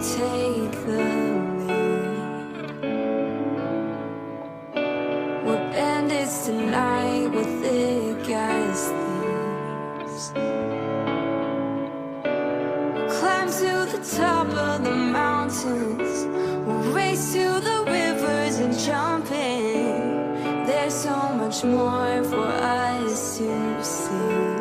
take the lead. We're bandits tonight with thick as thieves. Climb to the top of the mountains. We'll race to the rivers and jump in. There's so much more for us to see.